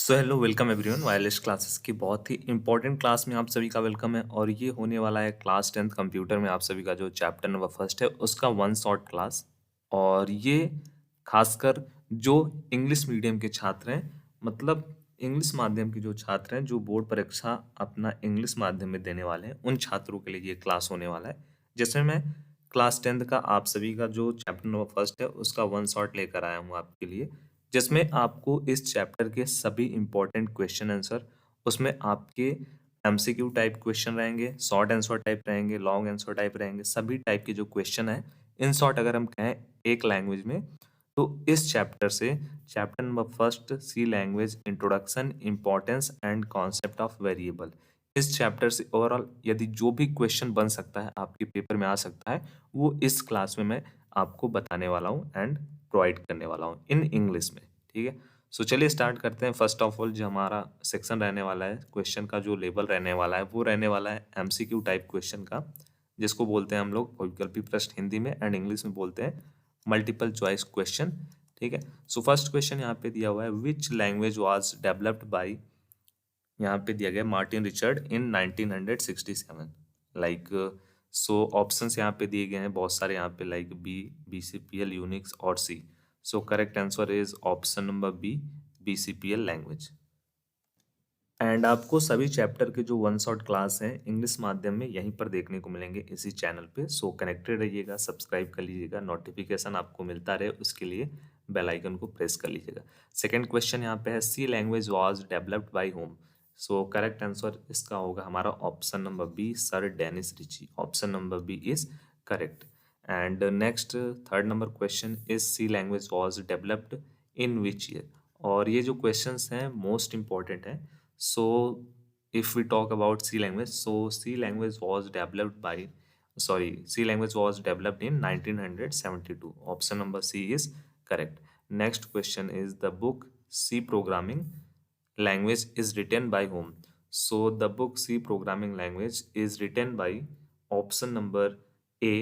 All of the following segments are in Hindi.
So hello welcome everyone wireless classes की बहुत ही इंपॉर्टेंट क्लास में आप सभी का वेलकम है और ये होने वाला है क्लास 10th कंप्यूटर में आप सभी का जो चैप्टर नंबर फर्स्ट है उसका वन शॉट क्लास। और ये खासकर जो इंग्लिश मीडियम के छात्र हैं, मतलब इंग्लिश माध्यम के जो छात्र हैं जो बोर्ड परीक्षा अपना इंग्लिश माध्यम में देने वाले हैं उन छात्रों के लिए ये क्लास होने वाला है, जिसमें मैं क्लास 10th का आप सभी का जो चैप्टर नंबर फर्स्ट है उसका वन शॉट लेकर आया हूँ आपके लिए, जिसमें आपको इस चैप्टर के सभी इंपॉर्टेंट क्वेश्चन आंसर, उसमें आपके एमसीक्यू टाइप क्वेश्चन रहेंगे, शॉर्ट आंसर टाइप रहेंगे, लॉन्ग आंसर टाइप रहेंगे, सभी टाइप के जो क्वेश्चन है इन शॉर्ट अगर हम कहें एक लैंग्वेज में, तो इस चैप्टर से chapter number first C language introduction importance and concept of variable, इस चैप्टर से ओवरऑल यदि जो भी क्वेश्चन बन सकता है आपके पेपर में आ सकता है वो इस क्लास में मैं आपको बताने वाला हूँ एंड प्रोवाइड करने वाला हूँ इन इंग्लिश में। ठीक है, सो चलिए स्टार्ट करते हैं। फर्स्ट ऑफ ऑल जो हमारा सेक्शन रहने वाला है, क्वेश्चन का जो लेवल रहने वाला है वो रहने वाला है एमसीक्यू टाइप क्वेश्चन का, जिसको बोलते हैं हम लोग वैकल्पिक प्रश्न हिंदी में एंड इंग्लिश में बोलते हैं मल्टीपल चॉइस क्वेश्चन। ठीक है, सो फर्स्ट क्वेश्चन यहाँ पे दिया हुआ है, which language was developed bye, यहाँ पे दिया गया मार्टिन रिचर्ड इन 1967। लाइक सो ऑप्शंस यहाँ पे दिए गए हैं बहुत सारे, यहाँ पे लाइक बी, बीसीपीएल, यूनिक्स और C. So correct answer is option number B, BCPL language. And आपको सभी चैप्टर के जो वन शॉट क्लास हैं इंग्लिश माध्यम में यहीं पर देखने को मिलेंगे इसी चैनल पे। सो कनेक्टेड रहिएगा, सब्सक्राइब कर लीजिएगा, नोटिफिकेशन आपको मिलता रहे उसके लिए बेल आइकन को प्रेस कर लीजिएगा। सेकंड क्वेश्चन यहाँ पे है, C language was developed by whom. So correct answer इसका होगा हमारा option number B, sir Dennis Ritchie. Option number B is correct. And next third number question is, C language was developed in which year. और ये जो क्वेश्चंस हैं मोस्ट इंपॉर्टेंट है। So, if we talk about C language, so C language was developed by, sorry, C language was developed in 1972. Option number C is correct. Next question is, the book C programming language is written by whom? So, the book C programming language is written by option number A,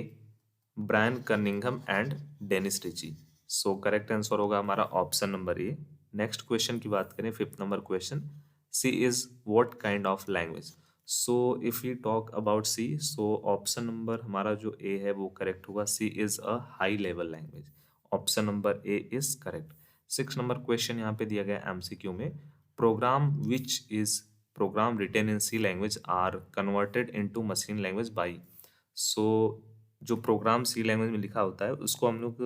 Brian Cunningham and Dennis Ritchie. So correct answer होगा हमारा option number A. Next question की बात करें, fifth number question, C is what kind of language. So if you talk about C, so option number हमारा जो ए है वो करेक्ट होगा, C is a high level language. Option number A is correct. Six number question यहाँ पे दिया गया एमसीक्यू में, program which is program written in C language are converted into machine language by. So जो प्रोग्राम सी लैंग्वेज में लिखा होता है उसको हम लोग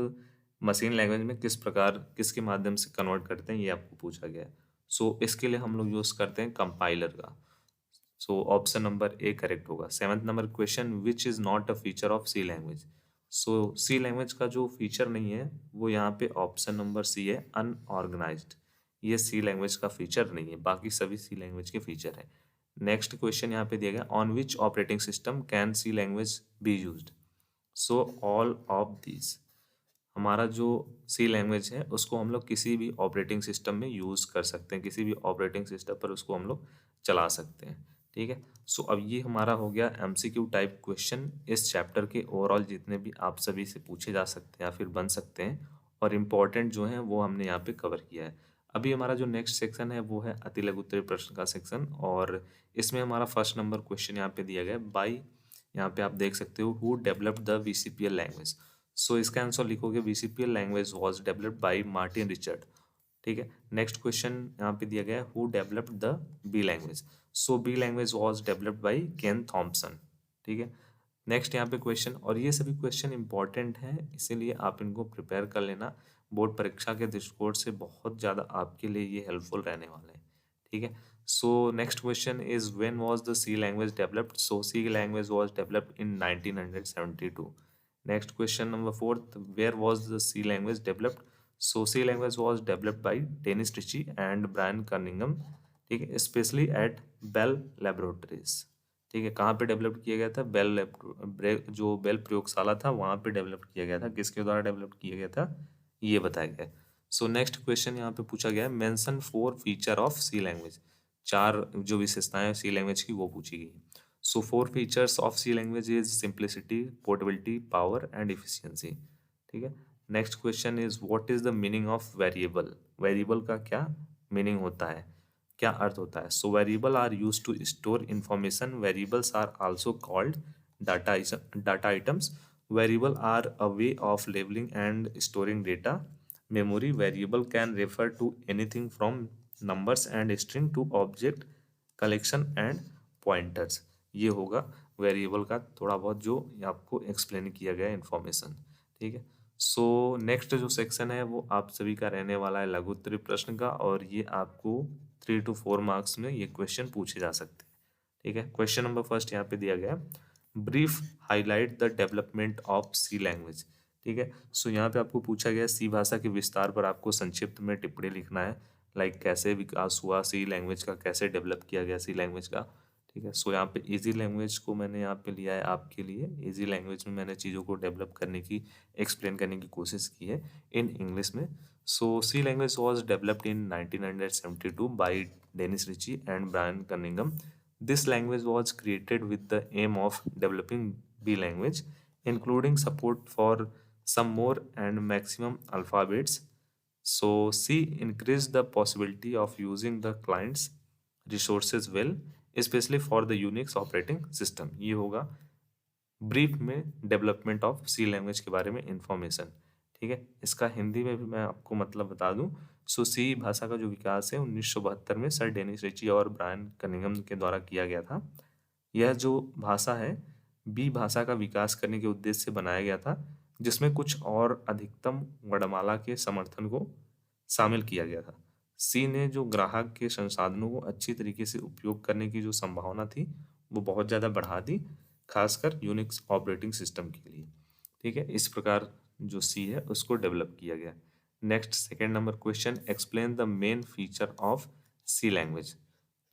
मशीन लैंग्वेज में किस प्रकार किसके माध्यम से कन्वर्ट करते हैं ये आपको पूछा गया है। सो इसके लिए हम लोग यूज करते हैं कंपाइलर का। So option number A correct होगा। Seventh number question, which is not a feature of C language. So C language का जो फीचर नहीं है वो यहाँ पे ऑप्शन नंबर सी है, अनऑर्गेनाइज्ड। ये सी लैंग्वेज का फीचर नहीं है, बाकी सभी सी लैंग्वेज के फीचर है। नेक्स्ट क्वेश्चन यहाँ पे दिया गया, on which operating system can see language be used. So all of this, हमारा जो सी लैंग्वेज है उसको हम लोग किसी भी ऑपरेटिंग सिस्टम में यूज़ कर सकते हैं, किसी भी ऑपरेटिंग सिस्टम पर उसको हम लोग चला सकते हैं। ठीक है, सो अब ये हमारा हो गया एमसीक्यू टाइप क्वेश्चन इस चैप्टर के ओवरऑल जितने भी आप सभी से पूछे जा सकते हैं या फिर बन सकते हैं, और इम्पॉर्टेंट जो हैं वो हमने यहाँ पे कवर किया है। अभी हमारा जो नेक्स्ट सेक्शन है वो है अति लघु उत्तरीय प्रश्न का सेक्शन, और इसमें हमारा फर्स्ट नंबर क्वेश्चन यहाँ पे दिया गया है, बाई, यहाँ पे आप देख सकते हो, who developed the BCPL language. So इसका आंसर लिखोगे, BCPL language was developed by Martin Richard. ठीक है, नेक्स्ट क्वेश्चन यहाँ पे दिया गया है, who developed the B language. So B language was developed by Ken Thompson. ठीक है, नेक्स्ट यहाँ पे क्वेश्चन, और ये सभी क्वेश्चन इंपॉर्टेंट हैं इसीलिए आप इनको प्रिपेयर कर लेना, बोर्ड परीक्षा के दृष्टिकोण से बहुत ज़्यादा आपके लिए ये हेल्पफुल रहने वाले हैं। ठीक है, so next question is, when was the C language developed. So C language was developed in 1972। Next question number fourth, where was the C language developed? So C language was developed by Dennis Ritchie and Brian Cunningham, ठीक है, स्पेशली एट बेल लेबोरेटरीज। ठीक है, कहाँ पे डेवलप किया गया था, जो बेल प्रयोगशाला था वहाँ पे डेवलप किया गया था। किसके द्वारा डेवलप किया गया था ये बताया गया है। सो नेक्स्ट क्वेश्चन यहाँ पे पूछा गया है, mention 4 feature of C language. चार जो विशेषताएं सी लैंग्वेज की वो पूछी गई है। So 4 features of C language is simplicity, portability, power and efficiency. ठीक है, next question is, what is the meaning of variable. Variable का क्या मीनिंग होता है। क्या अर्थ होता है? So variable are use to store information, variables are also called data items, variable are a way of labelling and storing data, memory variable can refer to anything from numbers and string to object collection and pointers। ये होगा वेरिएबल का थोड़ा बहुत जो आपको एक्सप्लेन किया गया इंफॉर्मेशन। ठीक है, सो नेक्स्ट जो सेक्शन है वो आप सभी का रहने वाला है लघु उत्तरीय प्रश्न का, और ये आपको 3 to 4 मार्क्स में ये क्वेश्चन पूछे जा सकते हैं। ठीक है, क्वेश्चन नंबर फर्स्ट यहाँ पे दिया गया है, brief highlight the development of C language. ठीक है, सो यहाँ पे आपको पूछा गया सी भाषा के विस्तार पर आपको संक्षिप्त में टिप्पणी लिखना है, लाइक कैसे विकास हुआ सी लैंग्वेज का, कैसे डेवलप किया गया सी लैंग्वेज का। ठीक है, सो यहाँ पे इजी लैंग्वेज को मैंने यहाँ पे लिया है आपके लिए, इजी लैंग्वेज में मैंने चीज़ों को डेवलप करने की, एक्सप्लेन करने की कोशिश की है इन इंग्लिश में। So C language was developed in 1972 by Dennis Ritchie and Brian Cunningham. This language was created with the aim of developing B language, including support for some more and maximum alphabets. So C increased the possibility of using the client's resources well, especially for the Unix operating system। ये होगा ब्रीफ में डेवलपमेंट ऑफ सी लैंग्वेज के बारे में इंफॉर्मेशन। ठीक है, इसका हिंदी में भी मैं आपको मतलब बता दूं। सो सी भाषा का जो विकास है 1972 में सर डेनिस रिची और ब्रायन कनिंघम के द्वारा किया गया था। यह जो भाषा है बी भाषा का विकास करने के उद्देश्य से बनाया गया था, जिसमें कुछ और अधिकतम वर्णमाला के समर्थन को शामिल किया गया था। सी ने जो ग्राहक के संसाधनों को अच्छी तरीके से उपयोग करने की जो संभावना थी वो बहुत ज़्यादा बढ़ा दी, खासकर यूनिक्स ऑपरेटिंग सिस्टम के लिए। ठीक है, इस प्रकार जो सी है उसको डेवलप किया गया। Next second number question, explain the main feature of C language.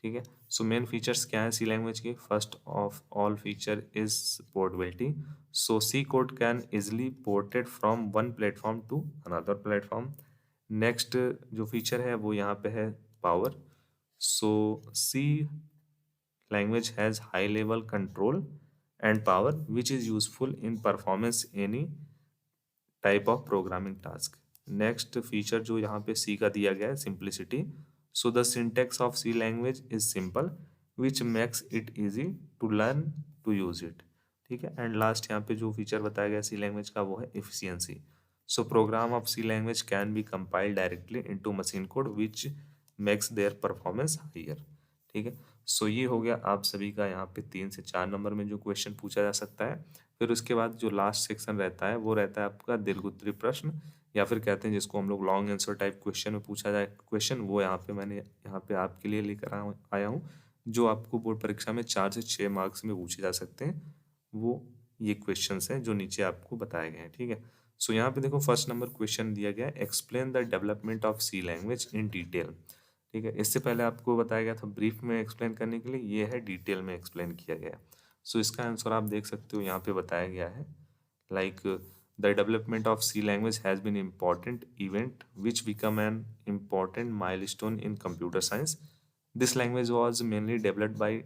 ठीक है, सो मेन फीचर्स क्या है सी लैंग्वेज के? First of all feature is portability. So C code can easily ported from one platform to another platform. Next जो फीचर है वो यहाँ पे है power. So C language has high level control and power which is useful in performance any type of programming task। Next feature जो यहाँ पे सी का दिया गया है simplicity. So the syntax of C language is simple which makes it easy to learn to use it. ठीक है, एंड लास्ट यहाँ पे जो फीचर बताया गया सी लैंग्वेज का वो है efficiency. So program of C language can be compiled directly into machine code which makes their performance higher. ठीक है, सो ये हो गया आप सभी का यहाँ पे 3 से 4 नंबर में जो क्वेश्चन पूछा जा सकता है। फिर उसके बाद जो लास्ट सेक्शन रहता है वो रहता है आपका दीर्घोत्तरीय प्रश्न, या फिर कहते हैं जिसको हम लोग लॉन्ग आंसर टाइप क्वेश्चन में पूछा जाए क्वेश्चन, वो यहाँ पे मैंने यहाँ पे आपके लिए लेकर आया हूँ, जो आपको बोर्ड परीक्षा में 4 से 6 मार्क्स में पूछे जा सकते हैं। वो ये क्वेश्चन हैं जो नीचे आपको बताए गए हैं। ठीक है, सो यहाँ पे देखो फर्स्ट नंबर क्वेश्चन दिया गया है, explain the development of C language in detail. ठीक है, इससे पहले आपको बताया गया था ब्रीफ में एक्सप्लेन करने के लिए, ये है डिटेल में एक्सप्लेन किया गया। सो इसका आंसर आप देख सकते हो यहाँ पे बताया गया है, like the development of C language has been important event which become an important milestone in computer science. This language was mainly developed by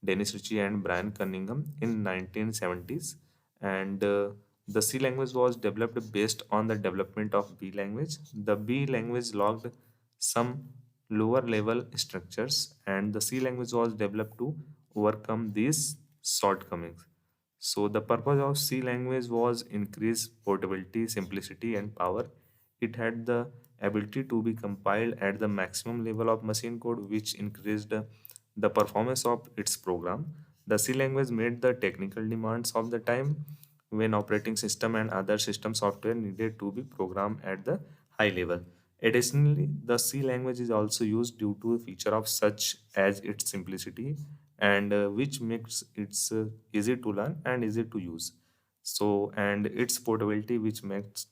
Dennis Ritchie and Brian Cunningham in 1970s, and the C language was developed based on the development of B language. The B language logged some lower level structures, and the C language was developed to overcome these shortcomings. So the purpose of C language was increase portability, simplicity, and power. It had the ability to be compiled at the maximum level of machine code, which increased the performance of its program. The C language met the technical demands of the time when operating system and other system software needed to be programmed at the high level. Additionally, the C language is also used due to a feature of such as its simplicity, and which makes it easy to learn and easy to use. So, and its portability, which makes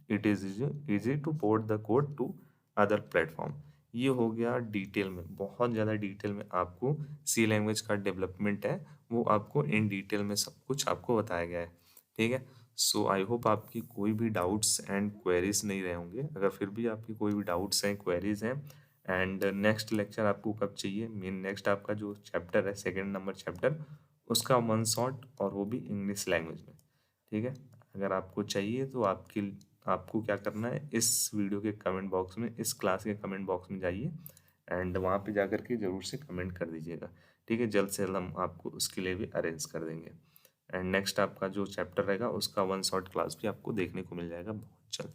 it is easy to port the code to other platform। ये हो गया डिटेल में, बहुत ज़्यादा डिटेल में आपको सी लैंग्वेज का डेवलपमेंट है वो आपको इन डिटेल में सब कुछ आपको बताया गया है। ठीक है, सो आई होप आपकी कोई भी डाउट्स एंड क्वेरीज नहीं रहे होंगे। अगर फिर भी आपकी कोई भी डाउट्स हैं, क्वेरीज हैं, एंड नेक्स्ट लेक्चर आपको कब चाहिए, मीन नेक्स्ट आपका जो चैप्टर है सेकेंड नंबर चैप्टर, उसका 1 शॉट और वो भी इंग्लिश लैंग्वेज में। ठीक है, अगर आपको चाहिए तो आपको क्या करना है, इस वीडियो के कमेंट बॉक्स में, इस क्लास के कमेंट बॉक्स में जाइए एंड वहाँ पे जाकर के ज़रूर से कमेंट कर दीजिएगा, ठीक है। जल्द से जल्द हम आपको उसके लिए भी अरेंज कर देंगे। एंड नेक्स्ट आपका जो चैप्टर रहेगा उसका वन शॉट क्लास भी आपको देखने को मिल जाएगा बहुत जल्द।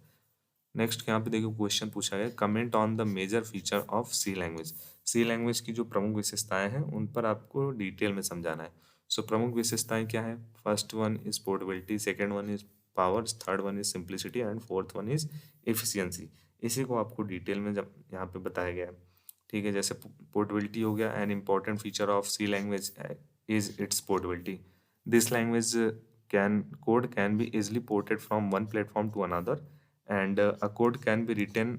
नेक्स्ट यहाँ पे देखो क्वेश्चन पूछा गया, comment on the major feature of C language. C language की जो प्रमुख विशेषताएं हैं उन पर आपको डिटेल में समझाना है। सो प्रमुख विशेषताएं क्या है? First one is portability, second one is power, third one is simplicity and fourth one is efficiency. इसी को आपको डिटेल में जब यहाँ पे बताया गया है, ठीक है। जैसे पोर्टेबिलिटी हो गया, an important feature of C language is its portability. This language can be easily ported from one platform to another, and a code can be written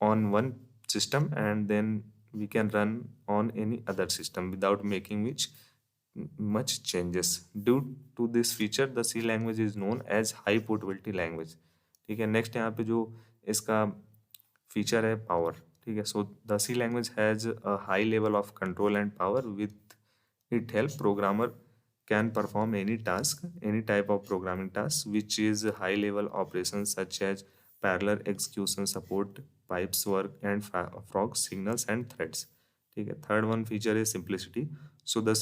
on one system and then we can run on any other system without making much changes. Due to this feature the C language is known as high portability language, ठीक है। नेक्स्ट यहाँ पे जो इसका फीचर है पावर, ठीक है। So the C language has a high level of control and power, with it help programmer can perform any type of programming task which is high level operations such as parallel execution, support pipes work and frog signals and threads, ठीक है। Third one feature is simplicity. So the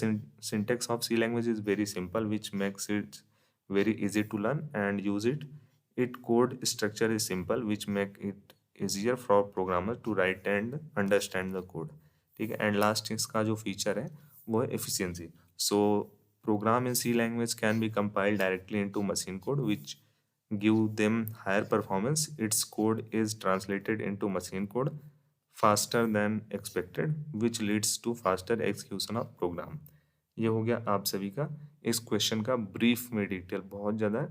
syntax of C language is very simple, which makes it very easy to learn and use it. It code structure is simple, which make it easier for programmer to write and understand the code, ठीक है। एंड लास्ट इसका जो फीचर है वो है efficiency. So program in C language can be compiled directly into machine code, which give them higher performance. Its code is translated into machine code faster than expected, which leads to faster execution of program. ये हो गया आप सभी का इस क्वेश्चन का ब्रीफ में डिटेल, बहुत ज़्यादा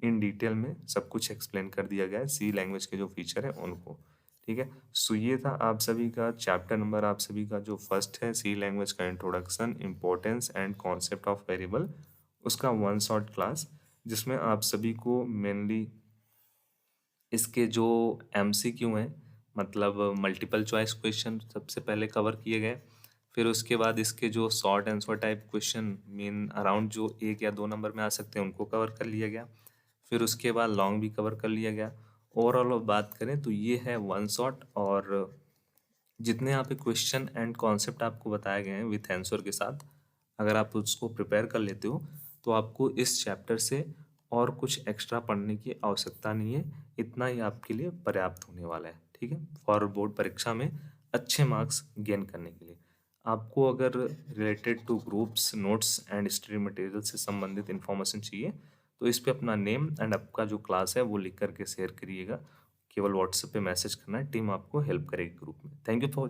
इन डिटेल में सब कुछ एक्सप्लेन कर दिया गया है सी लैंग्वेज के जो फीचर है उनको, ठीक है। सो ये था आप सभी का चैप्टर नंबर, आप सभी का जो फर्स्ट है सी लैंग्वेज का introduction, importance and concept of variable, उसका वन शॉट क्लास, जिसमें आप सभी को मेनली इसके जो एमसीक्यू हैं, मतलब मल्टीपल चॉइस क्वेश्चन सबसे पहले कवर किए गए। फिर उसके बाद इसके जो short answer type question mean around जो 1 या 2 नंबर में आ सकते हैं उनको कवर कर लिया गया। फिर उसके बाद लॉन्ग भी कवर कर लिया गया। ओवरऑल बात करें तो ये है वन शॉट, और जितने यहाँ पे क्वेश्चन एंड कॉन्सेप्ट आपको बताए गए हैं विथ आंसर के साथ, अगर आप उसको प्रिपेयर कर लेते हो तो आपको इस चैप्टर से और कुछ एक्स्ट्रा पढ़ने की आवश्यकता नहीं है। इतना ही आपके लिए पर्याप्त होने वाला है, ठीक है, फॉर बोर्ड परीक्षा में अच्छे मार्क्स गेन करने के लिए। आपको अगर related two groups notes and study material से संबंधित इन्फॉर्मेशन चाहिए तो इस पे अपना नेम एंड आपका जो क्लास है वो लिख करके शेयर करिएगा। केवल व्हाट्सएप पे मैसेज करना है, टीम आपको हेल्प करेगी ग्रुप में। Thank you for